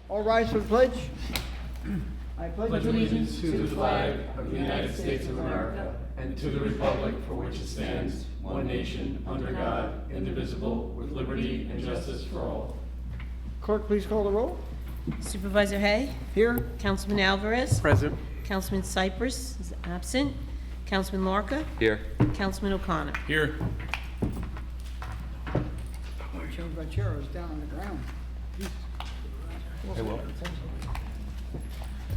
All rise for the pledge. I Pledge allegiance to the flag of the United States of America and to the republic for which it stands, one nation, under God, indivisible, with liberty and justice for all. Clerk, please call the roll. Supervisor Hay, Here. Councilman Alvarez, Present. Councilman Cypress is absent, Councilman Larka, Here. Councilman O'Connor. Here. Change my chair, I was down on the ground. I will.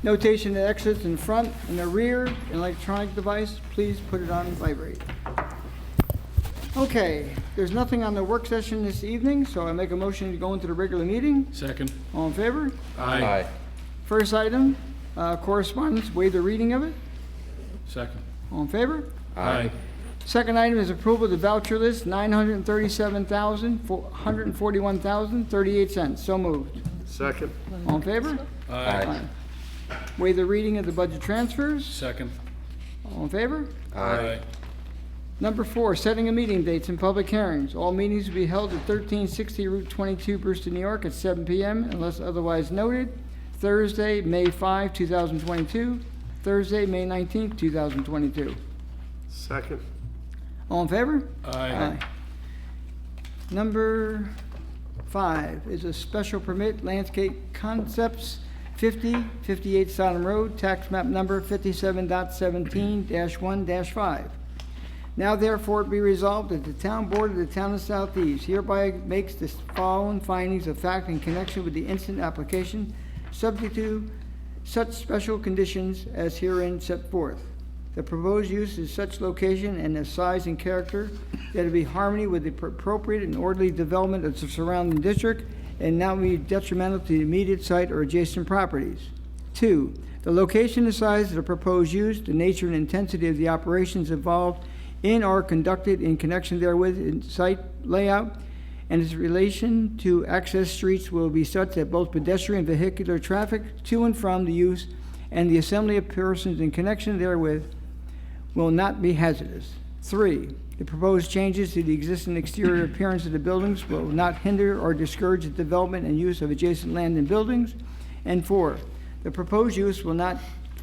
Notation that exits in front and the rear, an electronic device, please put it on vibrate. Okay, there's nothing on the work session this evening, so I make a motion to go into the regular meeting. Second. All in favor? Aye. First item, correspondence, waive the reading of it. Second. All in favor? Aye. Second item is approval of the voucher list, $937,141.38. So moved. Second. All in favor? Aye. Waive the reading of the budget transfers. Second. All in favor? Aye. Number 4, setting of meeting dates and public hearings. All meetings will be held at 1360 Route 22, Brewster, New York at 7 p.m. unless otherwise noted. Thursday, May 5, 2022. Thursday, May 19, 2022. Second. All in favor? Aye. Number 5 is a special permit, Landscape Concepts, 58 Sodom Road, tax map number 57.17-1-5. Now therefore be resolved that the Town Board of the Town of Southeast hereby makes the following findings of fact in connection with the instant application, subject to such special conditions as herein set forth. The proposed use is such location and of size and character that it be harmony with the appropriate and orderly development of the surrounding district and not be detrimental to the immediate site or adjacent properties. 2, the location and size of the proposed use, the nature and intensity of the operations involved in or conducted in connection therewith in site layout, and its relation to access streets will be such that both pedestrian and vehicular traffic to and from the use and the assembly of persons in connection therewith will not be hazardous. 3, the proposed changes to the existing exterior appearance of the buildings will not hinder or discourage the development and use of adjacent land and buildings. And 4, the proposed use will not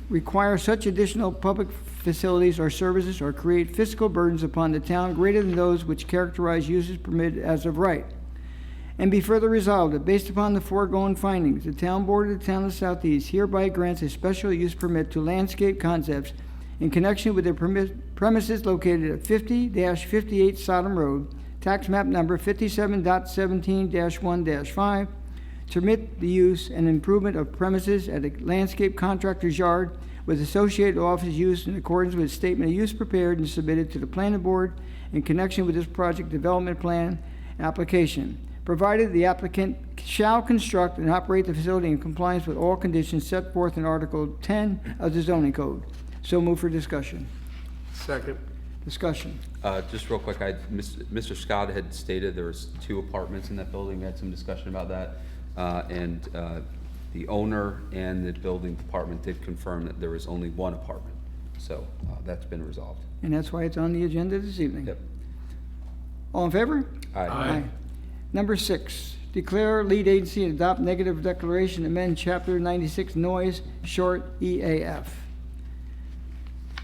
require such additional public facilities or services or create fiscal burdens upon the town greater than those which characterize uses permitted as of right. And be further resolved that based upon the foregoing findings, the Town Board of the Town of Southeast hereby grants a special use permit to Landscape Concepts in connection with their premises located at 50-58 Sodom Road, tax map number 57.17-1-5, to permit the use and improvement of premises at a landscape contractor's yard with associated office use in accordance with statement of use prepared and submitted to the planning board in connection with this project development plan application, provided the applicant shall construct and operate the facility in compliance with all conditions set forth in Article 10 of the zoning code. So move for discussion. Second. Discussion. Just real quick, Mr. Scott had stated there was 2 apartments in that building. We had some discussion about that. And the owner and the building department did confirm that there was only 1 apartment. So that's been resolved. And that's why it's on the agenda this evening. Yep. All in favor? Aye. Number 6, declare lead agency and adopt negative declaration, amend Chapter 96 noise, short EAF.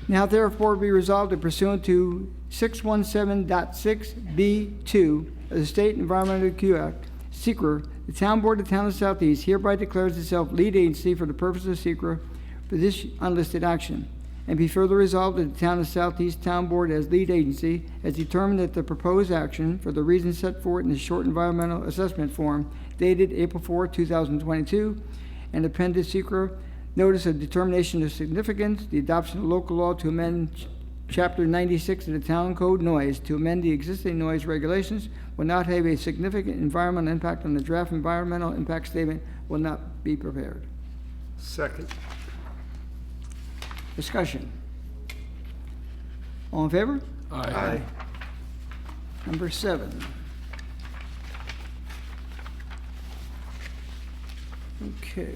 Now therefore be resolved that pursuant to 617.6B2 of the State Environmental Review Act, SECRA, the Town Board of the Town of Southeast hereby declares itself lead agency for the purpose of SECRA for this unlisted action. And be further resolved that the Town of Southeast Town Board as lead agency has determined that the proposed action, for the reasons set forth in the short environmental assessment form dated April 4, 2022, and appended SECRA notice of determination of significance, the adoption of local law to amend Chapter 96 of the Town Code noise to amend the existing noise regulations will not have a significant environmental impact on the draft environmental impact statement will not be prepared. Second. Discussion. All in favor? Aye. Number 7. Okay.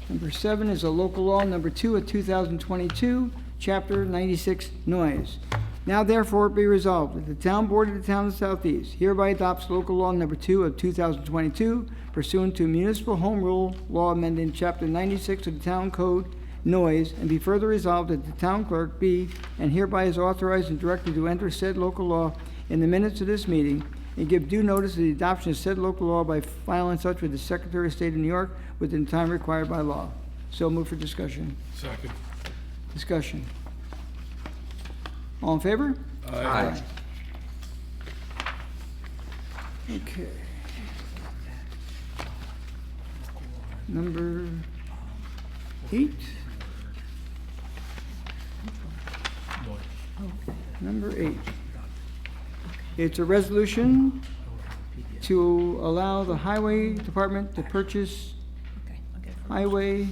Number 7 is a local law, number 2 of 2022, Chapter 96 noise. Now therefore be resolved that the Town Board of the Town of Southeast hereby adopts local law number 2 of 2022 pursuant to Municipal Home Rule Law amending Chapter 96 of the Town Code, noise, and be further resolved that the town clerk be and hereby is authorized and directed to enter said local law in the minutes of this meeting and give due notice of the adoption of said local law by filing such with the Secretary of State of New York within time required by law. So move for discussion. Second. Discussion. All in favor? Aye. Okay. Number 8. Number 8. It's a resolution to allow the Highway Department to purchase highway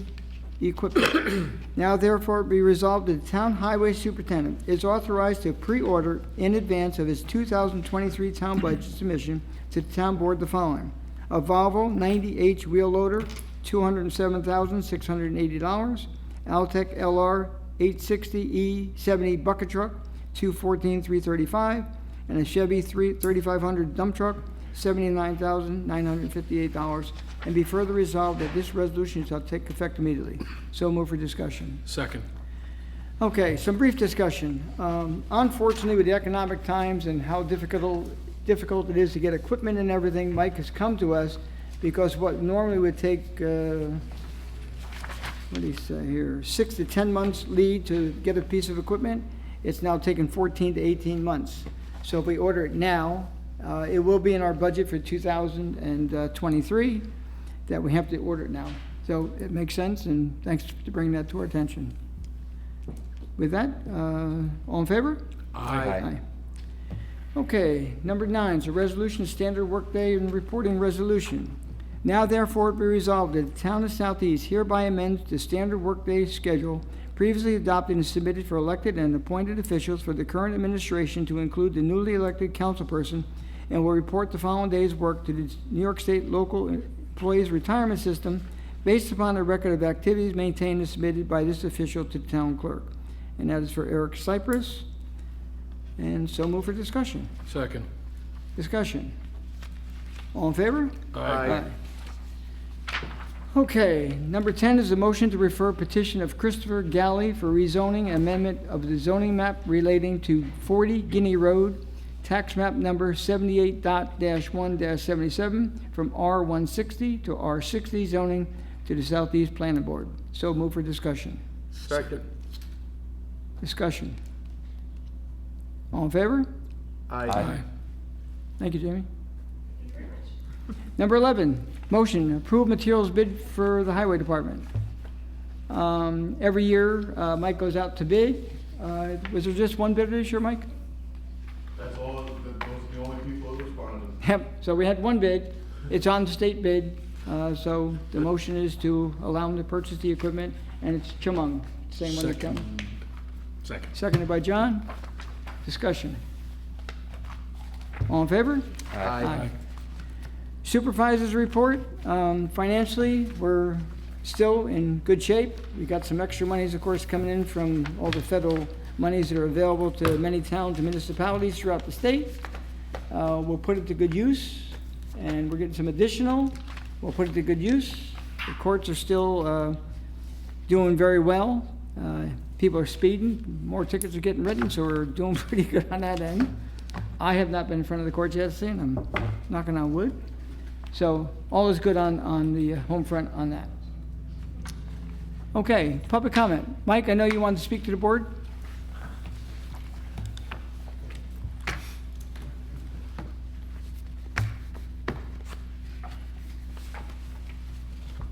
equipment. Now therefore be resolved that the Town Highway Superintendent is authorized to pre-order in advance of his 2023 town budget submission to the Town Board the following: a Volvo 90H wheel loader, $207,680, Altech LR 860E70 bucket truck, $214,335, and a Chevy 3500 dump truck, $79,958, and be further resolved that this resolution shall take effect immediately. So move for discussion. Second. Okay, some brief discussion. Unfortunately, with the economic times and how difficult it is to get equipment and everything, Mike has come to us because what normally would take, what do you say here, 6 to 10 months lead to get a piece of equipment, it's now taken 14 to 18 months. So if we order it now, it will be in our budget for 2023 that we have to order it now. So it makes sense, and thanks for bringing that to our attention. With that, all in favor? Aye. Okay, number 9 is a resolution, standard workday and reporting resolution. Now therefore be resolved that the Town of Southeast hereby amends the standard workday schedule previously adopted and submitted for elected and appointed officials for the current administration to include the newly elected councilperson, and will report the following day's work to the New York State Local Employees Retirement System based upon a record of activities maintained and submitted by this official to the town clerk. And that is for Eric Cypress. And so move for discussion. Second. Discussion. All in favor? Aye. Okay, number 10 is a motion to refer petition of Christopher Galley for rezoning amendment of the zoning map relating to 40 Guinea Road, tax map number 78.1-77 from R160 to R60 zoning to the Southeast Planning Board. So move for discussion. Second. Discussion. All in favor? Aye. Thank you, Jamie. Number 11, motion, approve materials bid for the Highway Department. Every year, Mike goes out to bid. Was there just one bidder this year, Mike? That's all, those are the only people who responded. Yep, so we had one bid. It's on the state bid. So the motion is to allow them to purchase the equipment, and it's Chemung, same one that comes. Second. Seconded by John. Discussion. All in favor? Aye. Supervisor's report, financially, we're still in good shape. We got some extra monies, of course, coming in from all the federal monies that are available to many towns and municipalities throughout the state. We'll put it to good use, and we're getting some additional. We'll put it to good use. The courts are still doing very well. People are speeding, more tickets are getting written, so we're doing pretty good on that end. I have not been in front of the courts yet, and I'm knocking on wood. So all is good on the home front on that. Okay, public comment. Mike, I know you wanted to speak to the board.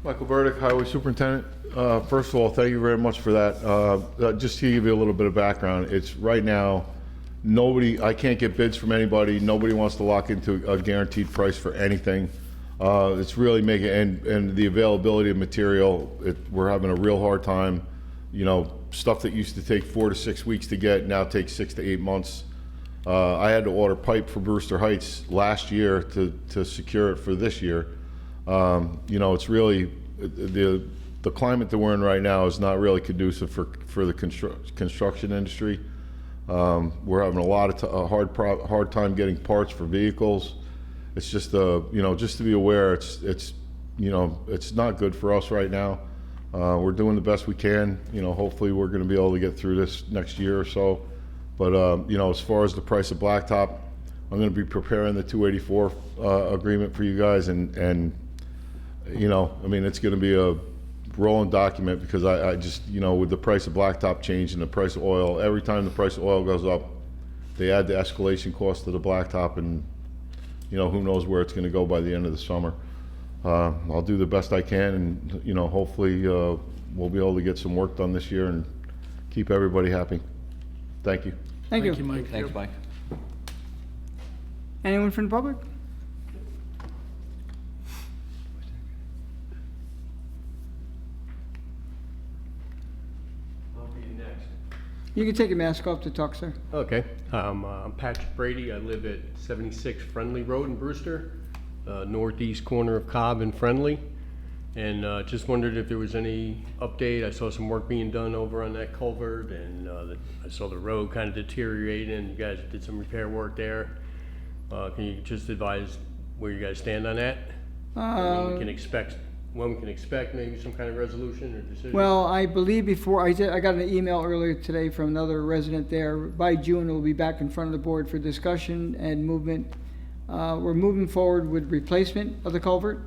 Michael Burdick, Highway Superintendent. First of all, thank you very much for that. Just to give you a little bit of background, it's right now, I can't get bids from anybody. Nobody wants to lock into a guaranteed price for anything. It's really making, and the availability of material, we're having a real hard time. You know, stuff that used to take 4 to 6 weeks to get now takes 6 to 8 months. I had to order pipe for Brewster Heights last year to secure it for this year. You know, it's really, the climate that we're in right now is not really conducive for the construction industry. We're having a lot of hard time getting parts for vehicles. It's just, you know, just to be aware, it's you know, it's not good for us right now. We're doing the best we can. You know, hopefully we're going to be able to get through this next year or so. But, you know, as far as the price of blacktop, I'm going to be preparing the 284 agreement for you guys. And, you know, I mean, it's going to be a rolling document because I just, you know, with the price of blacktop change and the price of oil, every time the price of oil goes up, they add the escalation cost to the blacktop, and, you know, who knows where it's going to go by the end of the summer. I'll do the best I can, and, you know, hopefully we'll be able to get some work done this year and keep everybody happy. Thank you. Thank you. Mike. Thanks, Mike. Anyone from the public? I'll be next. You can take your mask off to talk, sir. Okay, I'm Patrick Brady. I live at 76 Friendly Road in Brewster, northeast corner of Cobb and Friendly. And just wondered if there was any update. I saw some work being done over on that culvert, and I saw the road kind of deteriorating, and you guys did some repair work there. Can you just advise where you guys stand on that? When we can expect maybe some kind of resolution or decision? Well, I believe before, I got an email earlier today from another resident there. By June, it will be back in front of the board for discussion and movement. We're moving forward with replacement of the culvert.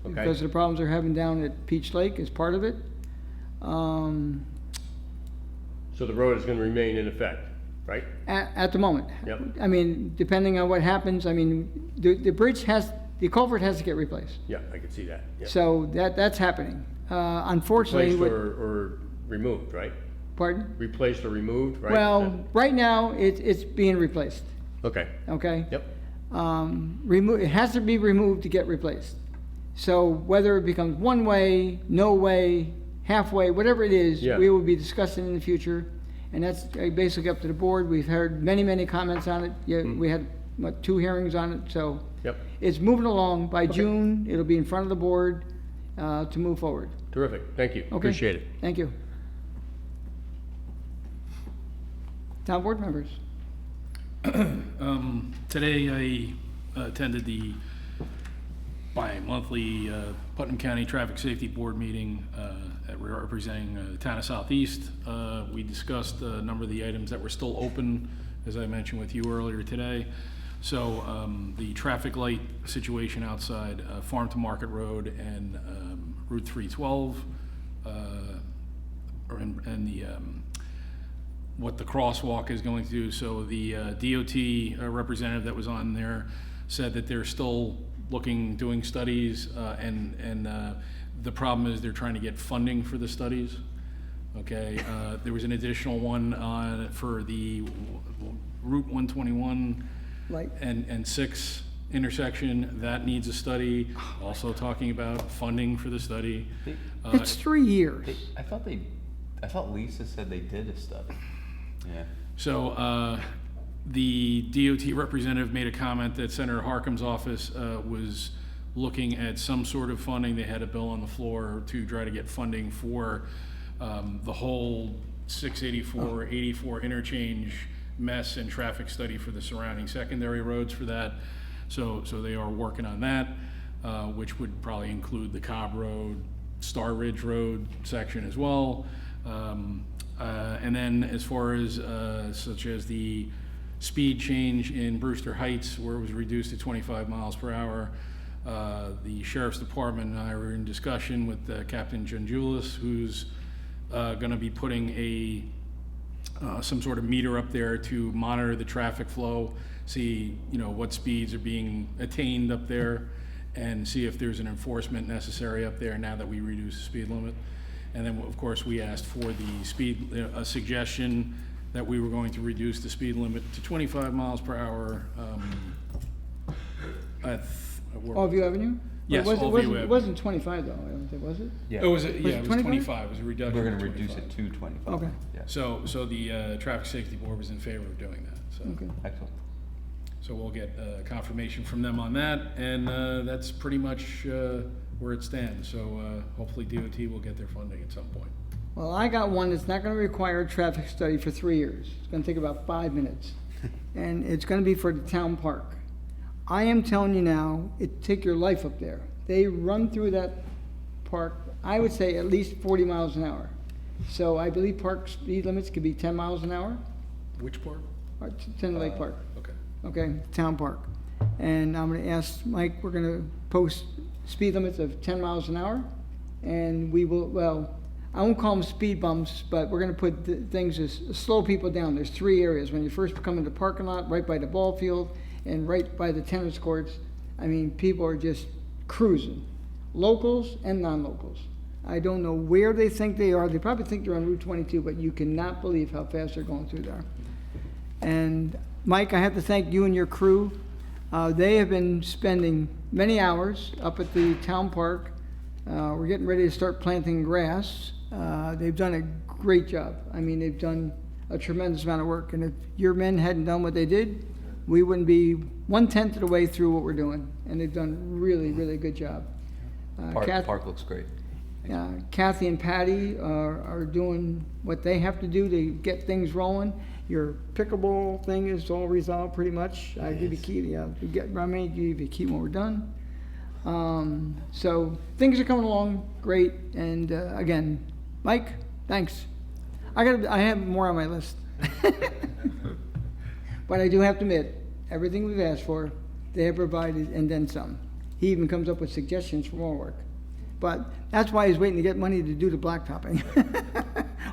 Okay. Because of the problems they're having down at Peach Lake is part of it. So the road is gonna remain in effect, right? At the moment. Yep. I mean, depending on what happens, I mean, the culvert has to get replaced. Yeah, I can see that. Yeah. So that's happening. Unfortunately, Replaced with, or removed, right? pardon? Replaced or removed, right? Well, right now, it's being replaced, Okay, okay? yep, It has to be removed to get replaced. So whether it becomes one way, no way, halfway, whatever it is, Yeah. we will be discussing in the future. And that's basically up to the board. We've heard many comments on it. Yeah, we had, 2 hearings on it, so yep, it's moving along. By June, it'll be in front of the board to move forward. terrific, thank you, Okay. appreciate it. Thank you. Town board members. Today I attended the bi-monthly Putnam County Traffic Safety Board meeting representing the town of Southeast. We discussed a number of the items that were still open, as I mentioned with you earlier today. So the traffic light situation outside Farm to Market Road and Route 312, and the what the crosswalk is going to do. So the DOT representative that was on there said that they're still doing studies, and the problem is they're trying to get funding for the studies. Okay, there was an additional one for the Route 121 Light. and 6 intersection that needs a study. Also talking about funding for the study. It's 3 years. I thought Lisa said they did a study. Yeah. So the DOT representative made a comment that Senator Harkin's office was looking at some sort of funding. They had a bill on the floor to try to get funding for the whole 684, 84 interchange mess and traffic study for the surrounding secondary roads for that. So they are working on that, which would probably include the Cobb Road, Star Ridge Road section as well. And then as far as such as the speed change in Brewster Heights, where it was reduced to 25 miles per hour, the Sheriff's Department and I were in discussion with Captain Junjulis, who's going to be putting some sort of meter up there to monitor the traffic flow, see what speeds are being attained up there, and see if there's an enforcement necessary up there now that we reduce the speed limit. And then, of course, we asked for the a suggestion that we were going to reduce the speed limit to 25 miles per hour. Allview Avenue? Yes, It Allview wasn't, Avenue. it wasn't 25 though, I don't think, was it? Yeah. It was, it it was 25? 25, it was a reduction. We're of gonna reduce it 25. to 25. Okay. Yeah. So the Traffic Safety Board was in favor of doing that, so. Okay. Excellent. So we'll get confirmation from them on that, and that's pretty much where it stands. So hopefully DOT will get their funding at some point. Well, I got one that's not gonna require a traffic study for 3 years. It's gonna take about 5 minutes. And it's gonna be for the town park. I am telling you now, it take your life up there. They run through that park, I would say at least 40 miles an hour. So I believe park speed limits could be 10 miles an hour, Which part? or 10 Lake Park. Okay. Okay, town park. And I'm gonna ask Mike, we're gonna post speed limits of 10 miles an hour. And we will, well, I won't call them speed bumps, but we're gonna put things to slow people down. There's 3 areas. When you first come into the parking lot, right by the ball field, and right by the tennis courts. I mean, people are just cruising. Locals and non-locals. I don't know where they think they are. They probably think they're on Route 22, but you cannot believe how fast they're going through there. And Mike, I have to thank you and your crew. They have been spending many hours up at the town park. We're getting ready to start planting grass. They've done a great job. I mean, they've done a tremendous amount of work. And if your men hadn't done what they did, we wouldn't be 1/10 of the way through what we're doing. And they've done a really, really good job. Park looks great. Kathy and Patty are doing what they have to do to get things rolling. Your pickleball thing is all resolved pretty much. I give you key, give you key when we're done. So things are coming along great. And again, Mike, thanks. I have more on my list. But I do have to admit, everything we've asked for, they have provided and then some. He even comes up with suggestions for more work. But that's why he's waiting to get money to do the blacktopping.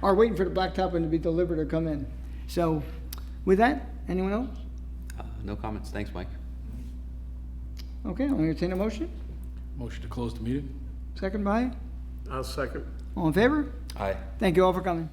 Or waiting for the blacktopping to be delivered or come in. So with that, anyone else? No comments. Thanks, Mike. Okay, I'll entertain a motion. Motion to close the meeting? Second by? I'll second. All in favor? Aye. Thank you all for coming.